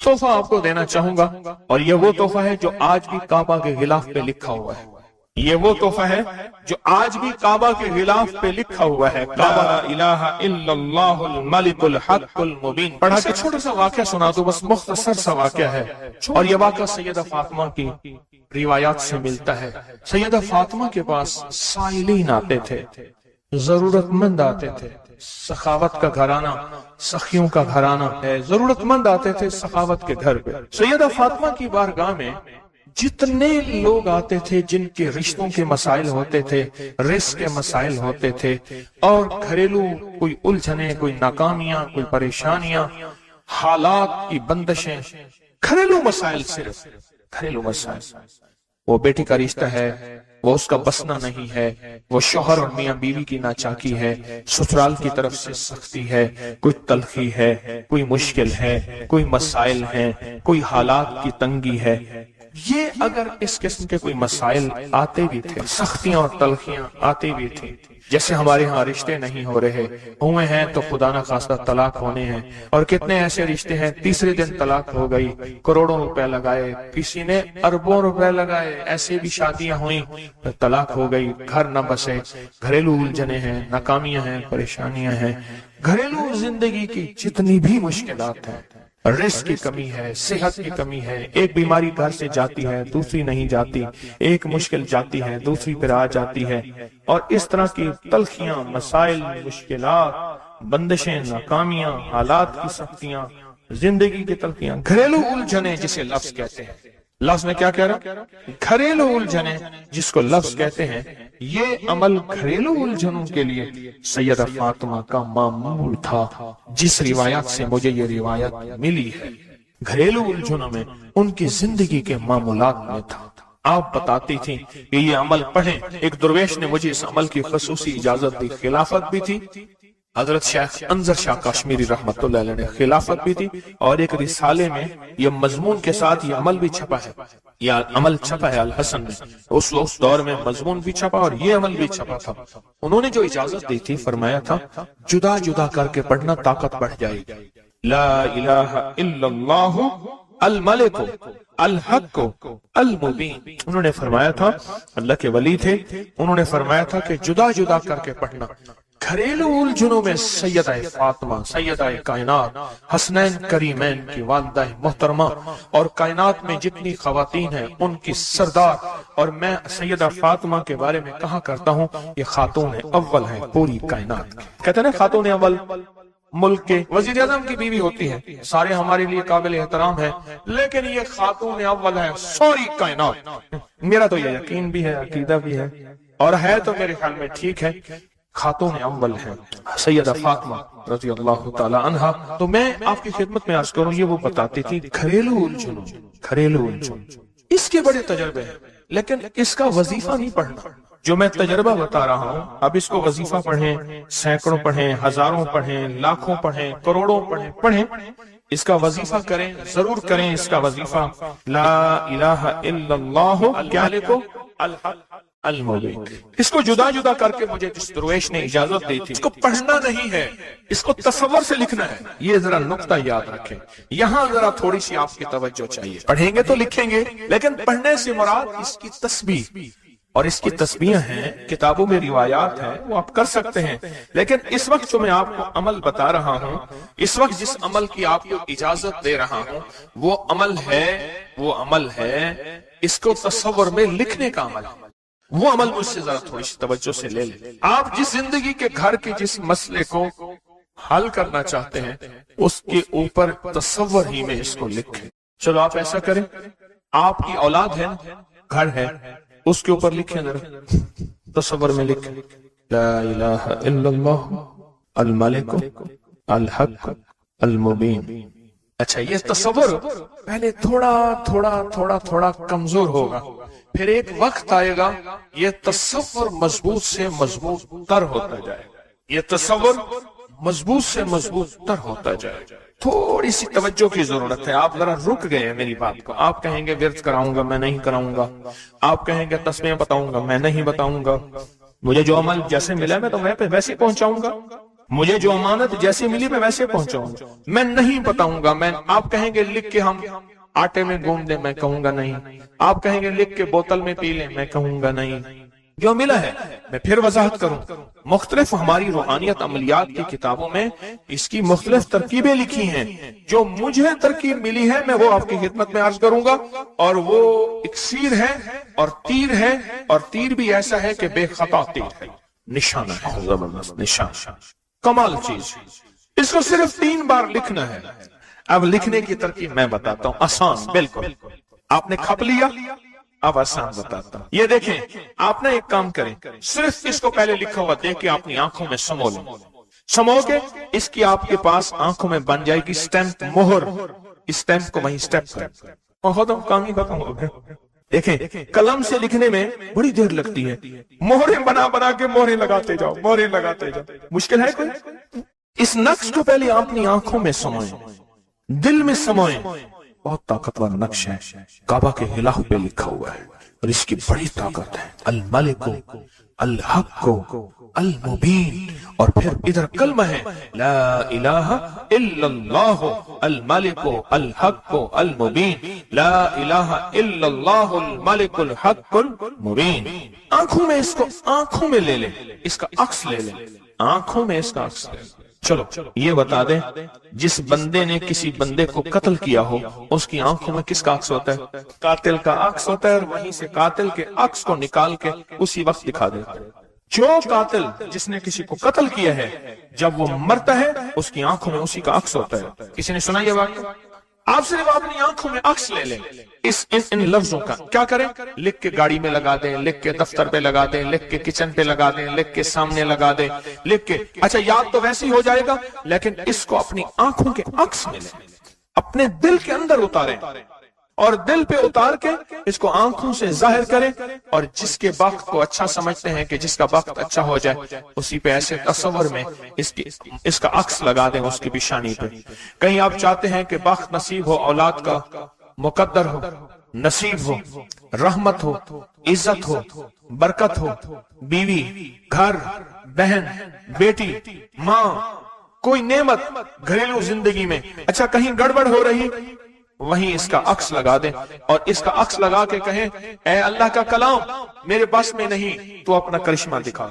تحفہ آپ کو دینا چاہوں گا، اور یہ وہ تحفہ ہے جو آج بھی کعبہ کے غلاف پہ لکھا ہوا ہے۔ یہ وہ تحفہ ہے جو آج بھی کعبہ کے غلاف پہ لکھا ہوا ہے، لا الہ الا اللہ الملک الحق المبین۔ پڑھا کے چھوٹا سا واقعہ سنا دو، بس مختصر سا واقعہ ہے، اور یہ واقعہ سیدہ فاطمہ کی روایات سے ملتا ہے۔ سیدہ فاطمہ کے پاس سائلین آتے تھے، ضرورت مند آتے تھے، سخاوت کا گھرانہ، سخیوں کا گھرانہ ہے، ضرورت مند آتے تھے سخاوت کے گھر پہ۔ سیدہ فاطمہ کی بارگاہ میں جتنے لوگ آتے تھے جن کے رشتوں کے مسائل ہوتے تھے، رزق کے مسائل ہوتے تھے، اور گھریلو کوئی الجھنیں، کوئی ناکامیاں، کوئی پریشانیاں، حالات کی بندشیں، گھریلو مسائل، صرف گھریلو مسائل، وہ بیٹی کا رشتہ ہے، وہ اس کا بسنا نہیں ہے، وہ شوہر اور میاں بیوی کی ناچاکی ہے، سسرال کی طرف سے سختی ہے، کوئی تلخی ہے، کوئی مشکل ہے، کوئی مسائل ہیں، کوئی حالات کی تنگی ہے۔ یہ اگر اس قسم کے کوئی مسائل آتے بھی تھے، سختیاں اور تلخیاں آتی بھی تھی، جیسے ہمارے ہاں رشتے نہیں ہو رہے، ہوئے ہیں تو خدا نہ خواستہ طلاق ہونے ہیں، اور کتنے ایسے رشتے ہیں تیسرے دن طلاق ہو گئی، کروڑوں روپے لگائے، کسی نے اربوں روپے لگائے، ایسے بھی شادیاں ہوئیں، طلاق ہو گئی، گھر نہ بسے، گھریلو الجھنیں ہیں، ناکامیاں ہیں، پریشانیاں ہیں، گھریلو زندگی کی جتنی بھی مشکلات ہیں، رزق کی کمی ہے، صحت کی کمی ہے، ایک بیماری گھر سے جاتی ہے دوسری نہیں جاتی، ایک مشکل جاتی ہے دوسری پھر آ جاتی ہے، اور اس طرح کی تلخیاں، مسائل، مشکلات، بندشیں، ناکامیاں، حالات کی سختیاں، زندگی کی تلخیاں، گھریلو الجھنیں جسے لفظ کہتے ہیں۔ لفظ میں کیا کہہ رہا؟ گھریلو الجھنیں جس کو لفظ کہتے ہیں۔ یہ عمل گھریلو الجھنوں کے لیے سیدہ فاطمہ کا معمول تھا، جس روایت سے مجھے یہ روایت ملی ہے، گھریلو الجھنوں میں ان کی زندگی کے معمولات میں تھا۔ آپ بتاتی تھیں کہ یہ عمل پڑھیں۔ ایک درویش نے مجھے اس عمل کی خصوصی اجازت دی، خلافت بھی تھی، حضرت شیخ انظر شاہ کشمیری رحمت اللہ علیہ نے خلافت بھی تھی، اور ایک رسالے میں یہ مضمون کے ساتھ یہ عمل بھی چھپا ہے، یہ عمل چھپا ہے الحسن میں، اس دور میں مضمون بھی چھپا اور یہ عمل بھی چھپا تھا۔ انہوں نے جو اجازت دی تھی، فرمایا تھا جدا جدا کر کے پڑھنا طاقت بڑھ جائے گی۔ لا الہ الا اللہ الملک الحق المبین۔ انہوں نے فرمایا تھا، اللہ کے ولی تھے، انہوں نے فرمایا تھا کہ جدا جدا کر کے پڑھنا۔ گھریلو الجھنوں میں سیدہ فاطمہ، سیدہ کائنات، حسنین کریمین کی والدہ محترمہ، اور کائنات میں جتنی خواتین ہیں ان کی سردار، اور میں سیدہ فاطمہ کے بارے میں کہا کرتا ہوں یہ خاتون اول ہے پوری کائنات۔ کہتے ہیں خاتون اول ملک کے وزیر اعظم کی بیوی ہوتی ہے، سارے ہمارے لیے قابل احترام ہیں، لیکن یہ خاتون اول ہے ساری کائنات۔ میرا تو یہ یقین بھی ہے، عقیدہ بھی ہے، اور ہے تو میرے خیال میں ٹھیک ہے، خاتون اول ہے سیدہ فاطمہ رضی اللہ تعالی عنہا۔ تو میں آپ کی خدمت میں عرض کروں، یہ وہ بتاتی تھی گھریلو الجھنوں، گھریلو الجھنوں، اس کے بڑے تجربے ہیں، لیکن اس کا وظیفہ نہیں پڑھنا۔ جو میں تجربہ بتا رہا ہوں، اب اس کو وظیفہ پڑھیں، سینکڑوں پڑھیں، ہزاروں پڑھیں، لاکھوں پڑھیں، کروڑوں پڑھیں، اس کا وظیفہ کریں، ضرور کریں اس کا وظیفہ۔ لا الہ الا اللہ کیا لکھو؟ الحق المبین۔ اس کو جدا جدا کر کے مجھے جس درویش نے اجازت دی تھی، اس کو پڑھنا نہیں ہے، اس کو تصور سے لکھنا ہے۔ یہ ذرا نقطہ یاد رکھیں، یہاں ذرا تھوڑی سی آپ کی توجہ چاہیے۔ پڑھیں گے تو لکھیں گے، لیکن پڑھنے سے مراد اس کی تسبیح، اور اس کی تسبیح ہیں، کتابوں میں روایات ہیں، وہ آپ کر سکتے ہیں، لیکن اس وقت جو میں آپ کو عمل بتا رہا ہوں، اس وقت جس عمل کی آپ کو اجازت دے رہا ہوں، وہ عمل ہے اس کو تصور میں لکھنے کا عمل ہے۔ وہ عمل مجھ سے ذرا تھوڑی سی توجہ سے لے لیں۔ آپ جس زندگی کے گھر کے جس مسئلے کو حل کرنا چاہتے ہیں، اس کے اوپر تصور ہی میں اس کو لکھیں۔ چلو آپ ایسا کریں، آپ کی اولاد ہے، گھر ہے، اس کے اوپر لکھیں، ذرا تصور میں لکھیں، لا الہ الا اللہ الملک الحق المبین۔ اچھا، یہ تصور پہلے تھوڑا کمزور ہوگا، پھر ایک وقت آئے گا یہ تصور مضبوط سے مضبوط تر ہوتا جائے گا، یہ تصور مضبوط سے مضبوط تر ہوتا جائے گا۔ تھوڑی سی توجہ کی ضرورت ہے، آپ ذرا رک گئے ہیں میری بات کو۔ آپ کہیں گے ورد کراؤں گا، میں نہیں کراؤں گا، آپ کہیں گے تسبیح بتاؤں گا، میں نہیں بتاؤں گا، مجھے جو عمل جیسے ملا میں تو ویسے پہنچاؤں گا، مجھے جو امانت جیسے ملی میں ویسے پہنچاؤں، میں نہیں بتاؤں گا۔ آپ کہیں گے لکھ کے ہم آٹے میں گھوم دیں، میں کہوں گا نہیں۔ آپ کہیں گے لکھ کے بوتل میں پی لیں، میں کہوں گا نہیں۔ جو ملا ہے میں پھر وضاحت کروں۔ مختلف ہماری روحانیت عملیات کی کتابوں میں اس کی مختلف ترکیبیں لکھی ہیں۔ جو مجھے ترکیب ملی ہے میں وہ آپ کی خدمت میں عرض کروں گا، اور وہ اکسیر ہے اور تیر ہے، اور تیر بھی ایسا ہے کہ بے خطا تیر ہے، نشانہ ہے، زبردست نشان، کمال چیز۔ اس کو صرف 3 بار لکھنا ہے۔ اب لکھنے کی ترکیب میں بتاتا ہوں، آسان بالکل۔ آپ نے کھپ لیا، اب آسان بتاتا ہوں۔ یہ دیکھیں، آپ نے ایک کام کریں، صرف اس کو پہلے لکھا ہوا دیکھ کے اپنی آنکھوں میں سمو لیں۔ سمو کے اس کی آپ کے پاس آنکھوں میں بن جائے گی سٹیمپ، مہر۔ سٹیمپ کو وہیں سٹیپ کر، اور ختم، کام ہی ختم ہو گیا۔ دیکھیں، قلم سے لکھنے میں بڑی دیر لگتی ہے، مہریں بنا بنا کے مہریں لگاتے جاؤ، مہریں لگاتے جاؤ۔ مشکل ہے کوئی؟ اس نقش کو پہلے اپنی آنکھوں میں سموئیں، دل میں سموئیں۔ بہت طاقتور نقش ہے، کعبہ کے غلاف پہ لکھا ہوا ہے، اور اس کی بڑی طاقت ہے، الملک الحق المبین۔ اور پھر ادھر کلمہ ہے، لا الہ الا اللہ الملک الحق المبین، لا الہ الا اللہ الملک الحق المبین۔ آنکھوں میں اس کو آنکھوں میں لے لیں، اس کا عکس لے لیں، آنکھوں میں اس کا عکس لے لیں۔ چلو یہ بتا دیں، جس بندے نے کسی بندے کو قتل کیا ہو اس کی آنکھوں میں کس کا عکس ہوتا ہے؟ قاتل کا عکس ہوتا ہے، اور وہیں سے قاتل کے عکس کو نکال کے اسی وقت دکھا دیتا ہے۔ جو قاتل جس نے کسی کو قتل کیا ہے، جب وہ مرتا ہے اس کی آنکھوں میں اسی کا عکس ہوتا ہے۔ کسی نے سنا یہ واقعہ؟ آپ صرف اپنی آنکھوں میں عکس لے لیں ان لفظوں کا۔ کیا کریں؟ لکھ کے گاڑی میں لگا دیں، لکھ کے دفتر پہ لگا دیں، لکھ کے کچن پہ لگا دیں، لکھ کے سامنے لگا دیں، لکھ کے، اچھا یاد تو ویسے ہی ہو جائے گا، لیکن اس کو اپنی آنکھوں کے عکس میں لیں، اپنے دل کے اندر اتاریں، اور دل پہ اتار کے اس کو آنکھوں سے ظاہر کریں، اور جس کے وقت کو اچھا سمجھتے ہیں کہ جس کا وقت اچھا ہو جائے، اسی پہ ایسے تصور میں اس کا عکس لگا دیں اس کی پیشانی پہ۔ کہیں آپ چاہتے ہیں کہ وقت نصیب ہو، اولاد کا مقدر ہو، نصیب ہو، رحمت ہو، عزت ہو، برکت ہو، بیوی، گھر، بہن، بیٹی، ماں، کوئی نعمت گھریلو زندگی میں، اچھا کہیں گڑبڑ ہو رہی، وہیں اس کا عکس لگا دیں، اور اس کا عکس لگا کے کہیں، اے اللہ کا کلام میرے بس میں نہیں، تو اپنا کرشمہ دکھا۔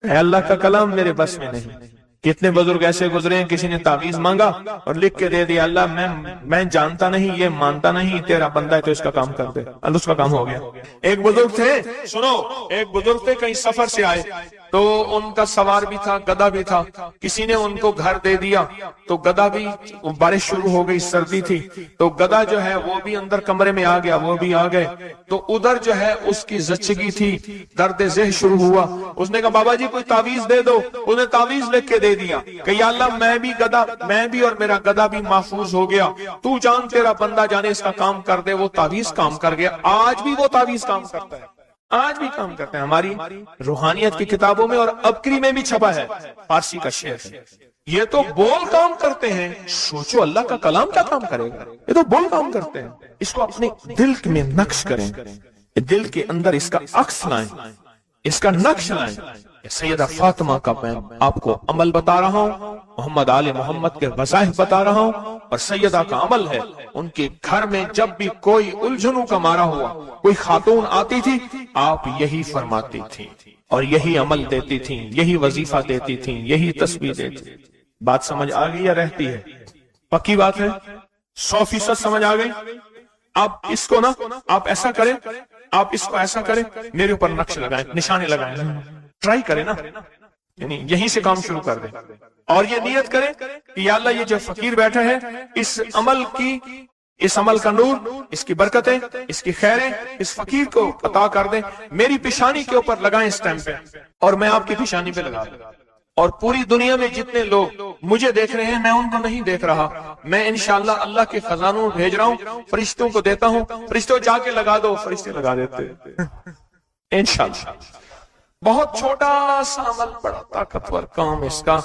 اے اللہ کا کلام میرے بس میں نہیں۔ کتنے بزرگ ایسے گزرے ہیں، کسی نے تعویذ مانگا اور لکھ کے دے دیا، اللہ میں جانتا نہیں، یہ مانتا نہیں، تیرا بندہ ہے تو اس کا کام کر دے، اللہ اس کا کام ہو گیا۔ ایک بزرگ تھے، سنو، ایک بزرگ تھے، کہیں سفر سے آئے تو ان کا سوار بھی تھا، گدھا بھی تھا، کسی نے ان کو گھر دے دیا تو گدھا بھی، بارش شروع ہو گئی، سردی تھی، تو گدھا جو ہے وہ بھی اندر کمرے میں آ گیا، وہ بھی آ گئے، تو ادھر جو ہے اس کی زچگی تھی، درد ذہن شروع ہوا، اس نے کہا بابا جی کوئی تعویذ دے دو، انہوں نے تعویذ لکھ کے دے دیا کہ یا اللہ میں بھی اور میرا گدھا بھی محفوظ ہو گیا، تو جان تیرا بندہ جانے اس کا کام کر دے۔ وہ تعویذ کام کر گیا، آج بھی وہ تعویذ کام کرتا ہے، آج بھی کام کرتے ہیں۔ ہماری روحانیت کی کتابوں میں اور ابکری میں بھی چھپا ہے، فارسی کا شعر ہے۔ یہ تو بول کام کرتے ہیں، سوچو اللہ کا کلام کیا کام کرے گا، یہ تو بول کام کرتے ہیں۔ اس کو اپنے دل میں نقش کریں، دل کے اندر اس کا عکس لائیں، اس کا نقش لائیں۔ سیدہ فاطمہ کا میں آپ کو عمل بتا رہا ہوں، محمد آل محمد کے وظائف بتا رہا ہوں، اور سیدہ کا عمل ہے، ان کے گھر میں جب بھی کوئی الجھنوں کا مارا ہوا، کوئی خاتون آتی تھی، آپ یہی فرماتی تھی اور یہی عمل دیتی تھی، یہی وظیفہ دیتی تھی، یہی تسبیح دیتی تھی۔ بات سمجھ آ گئی یا رہتی ہے؟ پکی بات ہے، 100% سمجھ آ گئی۔ آپ اس کو نا، آپ ایسا کریں، آپ اس کو ایسا کریں، میرے اوپر نقش لگائیں، نشانے لگائیں، ٹرائی کریں نا، یعنی یہیں سے کام شروع کر دیں، اور یہ نیت کریں کہ یا اللہ یہ جو فقیر بیٹھا ہے، اس عمل کا نور، اس کی برکتیں، اس کی خیریں اس فقیر کو عطا کر دیں، میری پیشانی کے اوپر لگائیں اس ٹائم پہ، اور میں آپ کی پیشانی پہ لگا دوں، اور پوری دنیا میں جتنے لوگ مجھے دیکھ رہے ہیں میں ان کو نہیں دیکھ رہا، میں انشاءاللہ اللہ کے خزانوں بھیج رہا ہوں، فرشتوں کو دیتا ہوں، فرشتوں جا کے لگا دو، فرشتے لگا دیتے انشاءاللہ۔ بہت چھوٹا سا عمل، بڑا طاقتور کام اس کا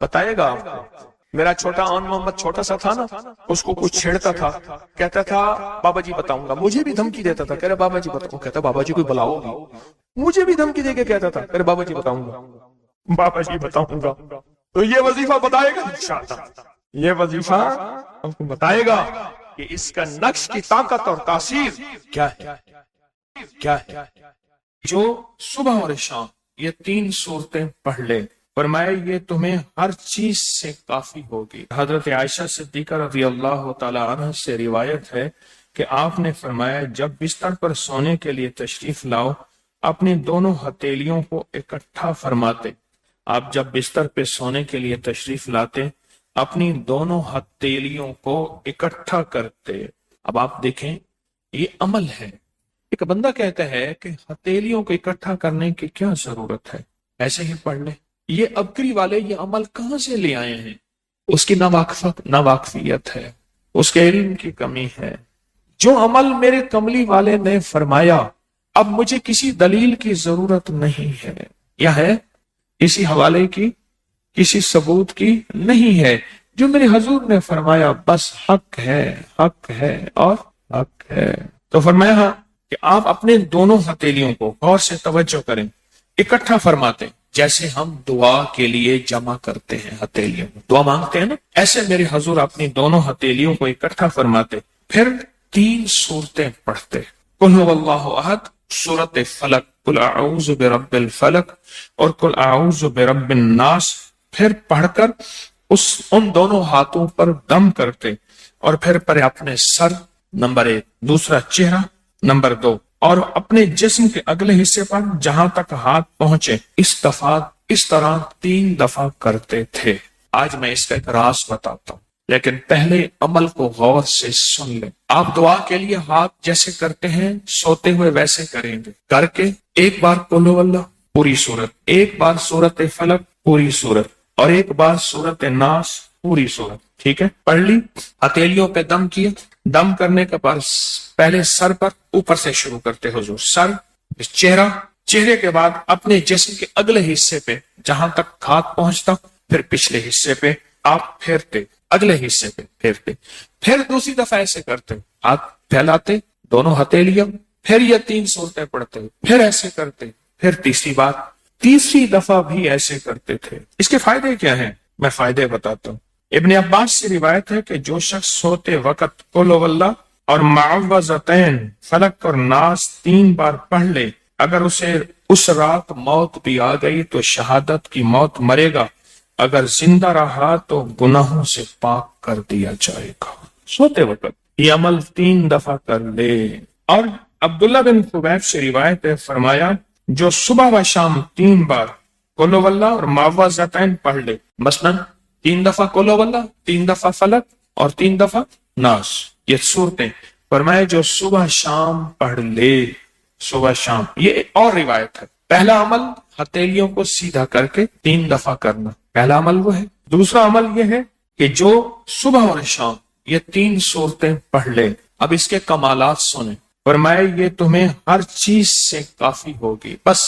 بتائے گا آپ کو۔ میرا چھوٹا آن محمد چھوٹا سا تھا نا، اس کو کچھ چھیڑتا تھا، کہتا تھا بابا جی بتاؤں گا، مجھے بھی دھمکی دیتا تھا، کہہ رہا بابا جی بتاؤں، کہتا بابا جی کوئی بلاؤ گی، مجھے بھی دھمکی دے کے کہتا تھا، کہہ رہا بابا جی بتاؤں گا، بابا جی بتاؤں گا۔ تو یہ وظیفہ بتائے گا انشاءاللہ، یہ وظیفہ ہم کو بتائے گا کہ اس کا نقش کی طاقت اور تاثیر کیا ہے، کیا ہے۔ جو صبح اور شام یہ 3 صورتیں پڑھ لے، فرمایا یہ تمہیں ہر چیز سے کافی ہوگی۔ حضرت عائشہ صدیقہ رضی اللہ تعالی عنہ سے روایت ہے کہ آپ نے فرمایا جب بستر پر سونے کے لیے تشریف لاؤ اپنی دونوں ہتھیلیوں کو اکٹھا فرماتے۔ آپ جب بستر پہ سونے کے لیے تشریف لاتے اپنی دونوں ہتھیلیوں کو اکٹھا کرتے۔ اب آپ دیکھیں یہ عمل ہے۔ ایک بندہ کہتا ہے کہ ہتھیلیوں کو اکٹھا کرنے کی کیا ضرورت ہے، ایسے ہی پڑھ لیں۔ یہ ابکری والے یہ عمل کہاں سے لے آئے ہیں؟ اس کی ناواقفیت ہے، اس کے علم کی کمی ہے۔ جو عمل میرے کملی والے نے فرمایا اب مجھے کسی دلیل کی ضرورت نہیں ہے، یا ہے کسی حوالے کی، کسی ثبوت کی نہیں ہے۔ جو میرے حضور نے فرمایا بس حق ہے، حق ہے اور حق ہے۔ تو فرمایا کہ آپ اپنے دونوں ہتھیلیوں کو غور سے توجہ کریں، اکٹھا فرماتے جیسے ہم دعا کے لیے جمع کرتے ہیں ہتھیلیوں کو، دعا مانگتے ہیں نا، ایسے میرے حضور اپنی دونوں ہتھیلیوں کو اکٹھا فرماتے، پھر 3 صورتیں پڑھتے، قل هو اللہ احد، سورۃ فلق، قل اعوذ برب الفلق اور قل اعوذ برب الناس، پھر پڑھ کر ان دونوں ہاتھوں پر دم کرتے اور پھر پر اپنے سر نمبر 1، دوسرا چہرہ نمبر 2 اور اپنے جسم کے اگلے حصے پر جہاں تک ہاتھ پہنچے اس طرح 3 دفعہ کرتے تھے۔ آج میں اس کا ایک راز بتاتا ہوں، لیکن پہلے عمل کو غور سے سن لیں۔ آپ دعا کے لیے ہاتھ جیسے کرتے ہیں سوتے ہوئے ویسے کریں گے، کر کے ایک بار قل هو اللہ پوری صورت، ایک بار سورۃ فلق پوری صورت اور ایک بار سورۃ ناس پوری صورت، ٹھیک ہے؟ پڑھ لی، ہتھیلیوں پہ دم کیا، دم کرنے کے بعد پہلے سر پر، اوپر سے شروع کرتے حضور، سر، چہرہ، چہرے کے بعد اپنے جسم کے اگلے حصے پہ جہاں تک ہاتھ پہنچتا، پھر پچھلے حصے پہ آپ پھیرتے، اگلے حصے پہ پھیرتے، پھر دوسری دفعہ ایسے کرتے، ہاتھ پھیلاتے دونوں ہتھیلیاں، پھر یہ 3 صورتیں پڑھتے، پھر ایسے کرتے، پھر تیسری دفعہ بھی ایسے کرتے تھے۔ اس کے فائدے کیا ہیں؟ میں فائدے بتاتا ہوں۔ ابن عباس سے روایت ہے کہ جو شخص سوتے وقت قل هو اللہ اور معوذتین فلق اور ناس 3 بار پڑھ لے، اگر اسے اس رات موت بھی آ گئی تو شہادت کی موت مرے گا، اگر زندہ رہا تو گناہوں سے پاک کر دیا جائے گا۔ سوتے وقت یہ عمل 3 دفعہ کر لے۔ اور عبداللہ بن خبیب سے روایت ہے، فرمایا جو صبح و شام 3 بار قل هو اللہ اور معوذتین پڑھ لے، مثلا 3 دفعہ قل هو اللہ، 3 دفعہ فلق اور 3 دفعہ ناس، یہ صورتیں، فرمایا جو صبح شام پڑھ لے، صبح شام۔ یہ اور روایت ہے، پہلا عمل ہتھیلیوں کو سیدھا کر کے 3 دفعہ کرنا، پہلا عمل وہ ہے۔ دوسرا عمل یہ ہے کہ جو صبح اور شام یہ 3 صورتیں پڑھ لے۔ اب اس کے کمالات سنیں، فرمایا یہ تمہیں ہر چیز سے کافی ہوگی، بس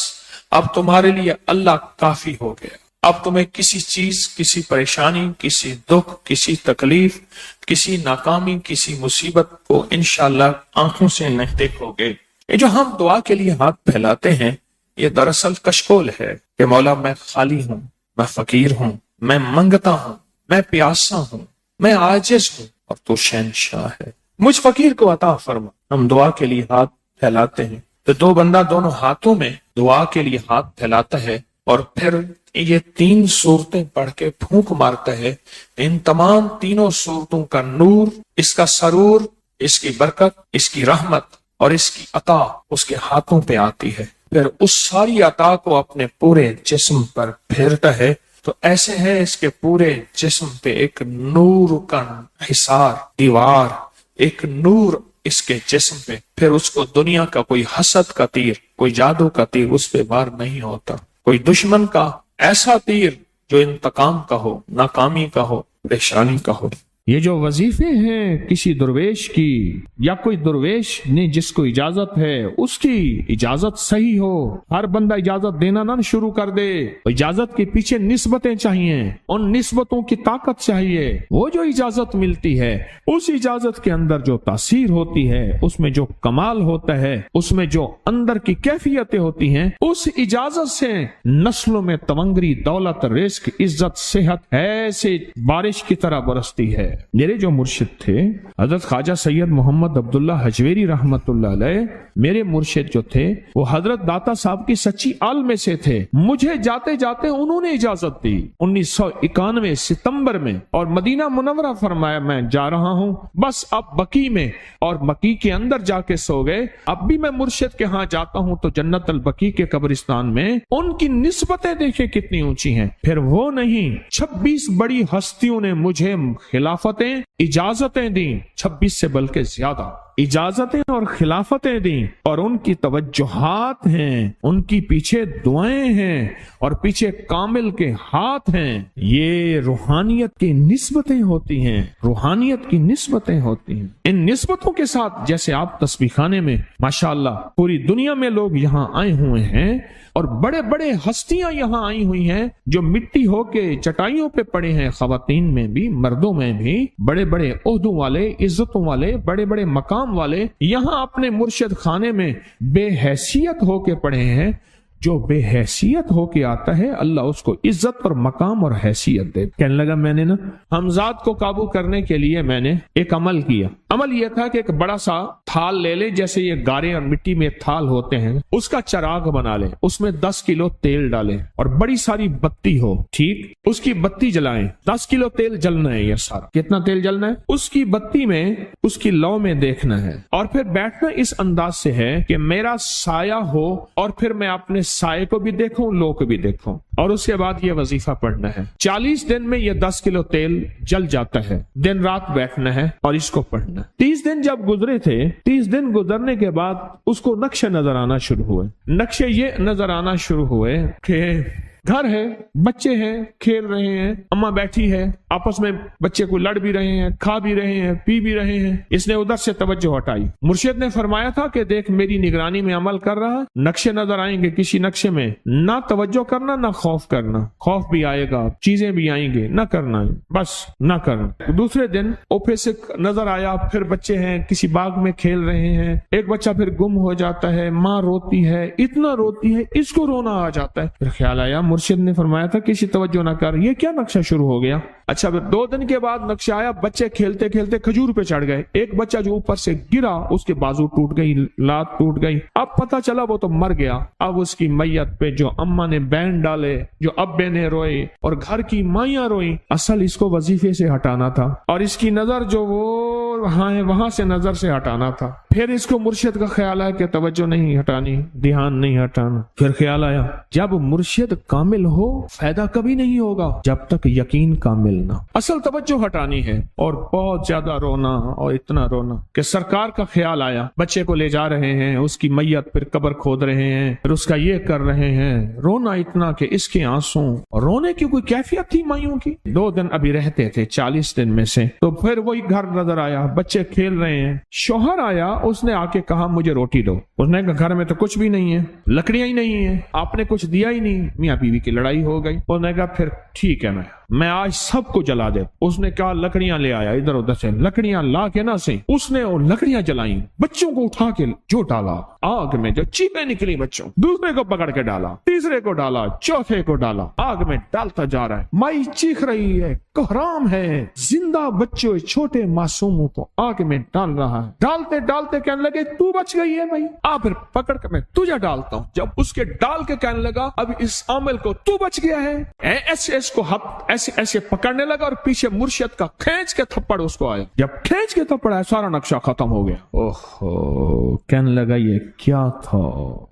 اب تمہارے لیے اللہ کافی ہو گیا۔ اب تمہیں کسی چیز، کسی پریشانی، کسی دکھ، کسی تکلیف، کسی ناکامی، کسی مصیبت کو انشاءاللہ آنکھوں سے نہیں دیکھو گے۔ یہ جو ہم دعا کے لیے ہاتھ پھیلاتے ہیں یہ دراصل کشکول ہے کہ مولا میں خالی ہوں، میں فقیر ہوں، میں منگتا ہوں، میں پیاسا ہوں، میں عاجز ہوں اور تو شہنشاہ ہے، مجھ فقیر کو عطا فرما۔ ہم دعا کے لیے ہاتھ پھیلاتے ہیں تو 2 بندہ دونوں ہاتھوں میں دعا کے لیے ہاتھ پھیلاتا ہے اور پھر یہ 3 صورتیں پڑھ کے پھونک مارتا ہے۔ ان تمام 3 صورتوں کا نور، اس کا سرور، اس کی برکت، اس کی رحمت اور اس کی عطا اس کے ہاتھوں پہ آتی ہے، پھر اس ساری عطا کو اپنے پورے جسم پر پھیرتا ہے تو ایسے ہے اس کے پورے جسم پہ ایک نور کا حصار، دیوار، ایک نور اس کے جسم پہ، پھر اس کو دنیا کا کوئی حسد کا تیر، کوئی جادو کا تیر اس پہ وار نہیں ہوتا، کوئی دشمن کا ایسا تیر جو انتقام کا ہو، ناکامی کا ہو، پریشانی کا ہو، یہ جو وظیفے ہیں کسی درویش کی یا کوئی درویش نے جس کو اجازت ہے اس کی اجازت صحیح ہو، ہر بندہ اجازت دینا نہ شروع کر دے، اجازت کے پیچھے نسبتیں چاہیے، ان نسبتوں کی طاقت چاہیے، وہ جو اجازت ملتی ہے اس اجازت کے اندر جو تاثیر ہوتی ہے، اس میں جو کمال ہوتا ہے، اس میں جو اندر کی کیفیتیں ہوتی ہیں، اس اجازت سے نسلوں میں تونگری، دولت، رزق، عزت، صحت ایسے بارش کی طرح برستی ہے۔ میرے جو مرشد تھے حضرت خواجہ سید محمد عبداللہ حجویری رحمت اللہ علیہ، میرے مرشد جو تھے وہ حضرت داتا صاحب کی سچی آل میں سے تھے۔ مجھے جاتے جاتے انہوں نے اجازت دی 1991 ستمبر میں، اور مدینہ منورہ فرمایا میں جا رہا ہوں، بس اب بقی میں، اور بقی کے اندر جا کے سو گئے۔ اب بھی میں مرشد کے ہاں جاتا ہوں تو جنت البقیع کے قبرستان میں ان کی نسبتیں دیکھیں کتنی اونچی ہیں۔ پھر وہ نہیں، 26 بڑی ہستیوں نے مجھے خلافتیں، اجازتیں دیں، 26 سے بلکہ زیادہ اجازتیں اور خلافتیں دیں، اور ان کی توجہات ہیں، ان کی پیچھے دعائیں ہیں، اور پیچھے کامل کے ہاتھ ہیں۔ یہ روحانیت کی نسبتیں ہوتی ہیں، روحانیت کی نسبتیں ہوتی ہیں۔ ان نسبتوں کے ساتھ جیسے آپ تسبیح خانے میں ماشاءاللہ پوری دنیا میں لوگ یہاں آئے ہوئے ہیں، اور بڑے بڑے ہستیاں یہاں آئی ہوئی ہیں جو مٹی ہو کے چٹائیوں پہ پڑے ہیں، خواتین میں بھی مردوں میں بھی، بڑے بڑے عہدوں والے، عزتوں والے، بڑے بڑے مقام والے یہاں اپنے مرشد خانے میں بے حیثیت ہو کے پڑے ہیں۔ جو بے حیثیت ہو کے آتا ہے اللہ اس کو عزت اور مقام اور حیثیت دے۔ کہنے لگا میں نے نا حمزات کو قابو کرنے کے لیے میں نے ایک عمل کیا۔ عمل یہ تھا کہ ایک بڑا سا تھال لے لیں، جیسے یہ گارے اور مٹی میں تھال ہوتے ہیں، اس کا چراغ بنا لیں، اس میں 10 کلو تیل ڈالیں اور بڑی ساری بتی ہو، ٹھیک، اس کی بتی جلائیں۔ 10 کلو تیل جلنا ہے، یہ سارا کتنا تیل جلنا ہے، اس کی بتی میں، اس کی لو میں دیکھنا ہے، اور پھر بیٹھنا اس انداز سے ہے کہ میرا سایہ ہو، اور پھر میں اپنے سائے کو بھی دیکھوں، لو کو بھی دیکھوں، اور اس کے بعد یہ وظیفہ پڑھنا ہے۔ 40 دن میں یہ 10 کلو تیل جل جاتا ہے، دن رات بیٹھنا ہے اور اس کو پڑھنا۔ 30 دن جب گزرے تھے، 30 دن گزرنے کے بعد اس کو نقشے نظر آنا شروع ہوئے۔ نقشے یہ نظر آنا شروع ہوئے کہ گھر ہے، بچے ہیں، کھیل رہے ہیں، اماں بیٹھی ہے، آپس میں بچے کو لڑ بھی رہے ہیں، کھا بھی رہے ہیں، پی بھی رہے ہیں۔ اس نے ادھر سے توجہ ہٹائی۔ مرشد نے فرمایا تھا کہ دیکھ میری نگرانی میں عمل کر رہا، نقشے نظر آئیں گے، کسی نقشے میں نہ توجہ کرنا نہ خوف کرنا، خوف بھی آئے گا، چیزیں بھی آئیں گے، نہ کرنا، بس نہ کرنا۔ دوسرے دن اوپے سے نظر آیا، پھر بچے ہیں کسی باغ میں کھیل رہے ہیں، ایک بچہ پھر گم ہو جاتا ہے، ماں روتی ہے، اتنا روتی ہے اس کو رونا آ جاتا ہے۔ پھر خیال آیا مرشد نے فرمایا تھا کسی توجہ نہ کر، یہ کیا نقشہ شروع ہو گیا؟ اچھا پھر 2 دن کے بعد نقشہ آیا، بچے کھیلتے کھیلتے کھجور پہ چڑھ گئے، ایک بچہ جو اوپر سے گرا اس کے بازو ٹوٹ گئی، لات ٹوٹ گئی، اب پتہ چلا وہ تو مر گیا۔ اب اس کی میت پہ جو اماں نے بین ڈالے، جو ابے نے روئے اور گھر کی مائیاں روئی، اصل اس کو وظیفے سے ہٹانا تھا، اور اس کی نظر جو وہ وہاں سے نظر سے ہٹانا تھا۔ پھر اس کو مرشد کا خیال آیا کہ توجہ نہیں ہٹانی، دھیان نہیں ہٹانا۔ پھر خیال آیا جب مرشد کامل ہو فائدہ کبھی نہیں ہوگا جب تک یقین کامل نہ، اصل توجہ ہٹانی ہے، اور بہت زیادہ رونا، اور اتنا رونا کہ سرکار کا خیال آیا، بچے کو لے جا رہے ہیں، اس کی میت پھر قبر کھود رہے ہیں، پھر اس کا یہ کر رہے ہیں، رونا اتنا کہ اس کے آنسوں، رونے کی کوئی کیفیت تھی مائیوں کی۔ 2 دن ابھی رہتے تھے 40 دن میں سے، تو پھر وہی گھر نظر آیا، بچے کھیل رہے ہیں، شوہر آیا، اس نے آ کے کہا مجھے روٹی دو۔ اس نے کہا گھر میں تو کچھ بھی نہیں ہے، لکڑیاں ہی نہیں ہیں، آپ نے کچھ دیا ہی نہیں۔ میاں بیوی کی لڑائی ہو گئی۔ اس نے کہا پھر ٹھیک ہے میں آج سب کو جلا دے۔ اس نے کہا لکڑیاں لے آیا، ادھر ادھر سے لکڑیاں لا کے نہ سے اس نے وہ لکڑیاں جلائیں، بچوں کو اٹھا کے جو ڈالا آگ میں، جو چیخیں نکلی بچوں، دوسرے کو پکڑ کے ڈالا، تیسرے کو ڈالا، چوتھے کو ڈالا، آگ میں ڈالتا جا رہا ہے۔ مائی چیخ رہی ہے، کوہرام ہے، زندہ بچوں چھوٹے معصوموں کو آگ میں ڈال رہا ہے۔ ڈالتے ڈالتے کہنے لگے تو بچ گئی ہے بھائی، پھر پکڑ کے میں تجھے ڈالتا ہوں۔ جب اس کے ڈال کے کہنے لگا اب اس عامل کو تو بچ گیا ہے، ایسے اس کو ایسے پکڑنے لگا، اور پیچھے مرشد کا کھینچ کے تھپڑ اس کو آیا۔ جب کھینچ کے تھپڑ آیا سارا نقشہ ختم ہو گیا۔ اوہ کہنے لگا یہ کیا تھا؟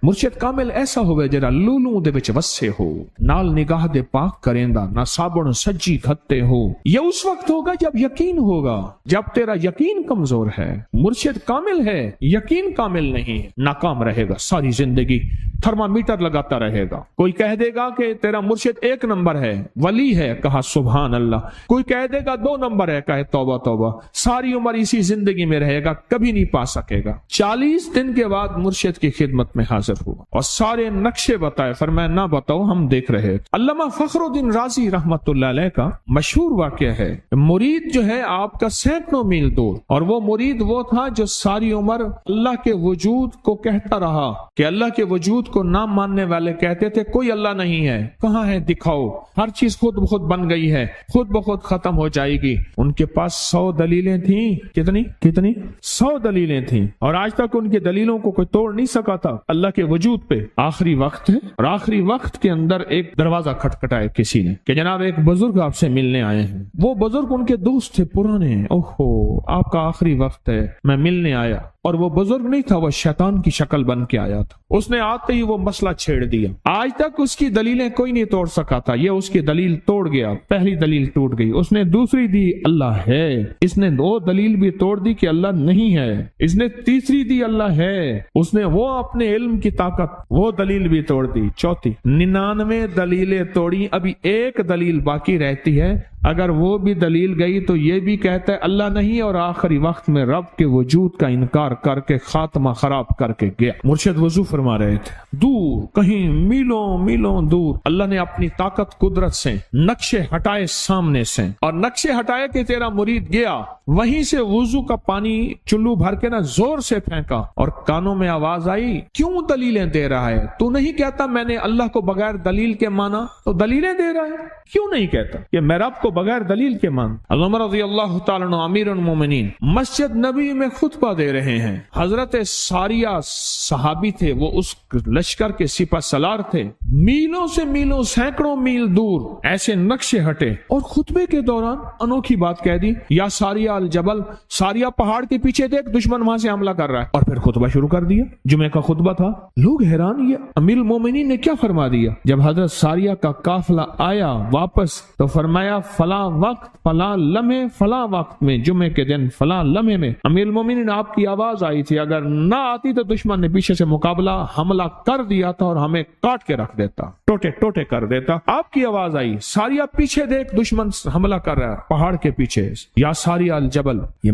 مرشد کامل ایسا ہوئے جرا لولوں دے وچ وسے ہو، نال نگاہ دے پاک کریندا، نہ صابن سجی کھتے ہو۔ یہ اس وقت ہوگا جب یقین ہوگا، جب تیرا یقین کمزور ہے۔ مرشد کامل ہے، یقین کامل نہیں، ناکام رہے گا ساری زندگی، تھرمامیٹر لگاتا رہے گا۔ کوئی کہہ دے گا کہ تیرا مرشد 1 نمبر ہے، ولی ہے، کہا سبحان اللہ۔ کوئی کہہ دے گا 2 نمبر ہے، کہے توبہ توبہ، ساری عمر اسی زندگی میں رہے گا، کبھی نہیں پا سکے گا۔ 40 دن کے بعد مرشد کی خدمت میں حاضر ہوا اور سارے نقشے بتائے، فرمایا نہ بتاؤ، ہم دیکھ رہے تھے۔ علامہ فخر الدین رازی رحمت اللہ علیہ کا مشہور واقعہ ہے، مرید جو ہے آپ کا سینکڑوں میل دور، اور وہ مرید وہ تھا جو ساری عمر اللہ کے وجود کو کہتا رہا کہ اللہ کے وجود کو نہ ماننے والے کہتے تھے کوئی اللہ نہیں ہے، کہاں ہے دکھاؤ، ہر چیز خود بخود بن گئی ہے، خود بخود ختم ہو جائے گی۔ ان کے پاس 100 دلیلیں تھیں، کتنی 100 دلیلیں تھیں، اور آج تک ان کی دلیلوں کو کوئی توڑ نہیں سکا تھا اللہ کے وجود پہ۔ آخری وقت ہے، اور آخری وقت کے اندر ایک دروازہ کھٹکھٹایا کسی نے کہ جناب ایک بزرگ آپ سے ملنے آئے ہیں۔ وہ بزرگ ان کے دوست تھے پرانے، اوہو آپ کا آخری وقت ہے، میں ملنے آیا۔ اور وہ بزرگ نہیں تھا، وہ شیطان کی شکل بن کے آیا تھا۔ اس نے آتے ہی وہ مسئلہ چھیڑ دیا، آج تک اس کی دلیلیں کوئی نہیں توڑ سکا تھا، یہ اس کی دلیل توڑ گیا۔ پہلی دلیل ٹوٹ گئی، اس نے دوسری دی اللہ ہے، اس نے 2 دلیل بھی توڑ دی کہ اللہ نہیں ہے، اس نے تیسری دی اللہ ہے، اس نے وہ اپنے علم کی طاقت وہ دلیل بھی توڑ دی، چوتھی 99 دلیلیں توڑی، ابھی ایک دلیل باقی رہتی ہے، اگر وہ بھی دلیل گئی تو یہ بھی کہتا ہے اللہ نہیں، اور آخری وقت میں رب کے وجود کا انکار کر کے خاتمہ خراب کر کے گیا۔ مرشد وضو فرما رہے تھے، دور کہیں میلوں میلوں دور اللہ نے اپنی طاقت قدرت سے نقشے ہٹائے سامنے سے، اور نقشے ہٹائے کہ تیرا مرید گیا، وہیں سے وضو کا پانی چلو بھر کے نہ زور سے پھینکا، اور کانوں میں آواز آئی کیوں دلیلیں دے رہا ہے، تو نہیں کہتا میں نے اللہ کو بغیر دلیل کے مانا، تو دلیلیں دے رہا ہے، کیوں نہیں کہتا کہ میں رب کو بغیر دلیل کے مان۔ عمر رضی اللہ تعالیٰ عنہ امیر المومنین مسجد نبی میں خطبہ دے رہے ہیں، حضرت ساریہ صحابی تھے، وہ اس لشکر کے سپہ سالار تھے، میلوں سے میلوں سینکڑوں میل دور ایسے نقشے ہٹے، اور خطبے کے دوران انوکھی بات کہہ دی، یا ساریہ الجبل، ساریہ پہاڑ کے پیچھے دیکھ دشمن وہاں سے حملہ کر رہا ہے، اور پھر خطبہ شروع کر دیا۔ جمعہ کا خطبہ تھا، لوگ حیران، یہ امیر المومنین نے کیا فرما دیا؟ جب حضرت ساریہ کا قافلہ آیا واپس تو فرمایا فلاں وقت فلاں لمحے فلاں وقت میں جمعے کے دن فلاں لمحے میں امیر المومنین آپ کی آواز آئی تھی، اگر نہ آتی تو دشمن نے پیچھے سے مقابلہ حملہ کر دیا تھا اور ہمیں کاٹ کے رکھ دیتا، ٹوٹے ٹوٹے کر دیتا۔ آپ کی آواز آئی، ساریہ پیچھے دیکھ دشمن حملہ کر رہا ہے پہاڑ کے پیچھے، یا ساریہ الجبل۔ یہ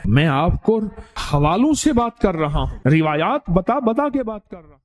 میں آپ کو حوالوں سے بات کر رہا ہوں، روایات بتا کے بات کر رہا ہوں۔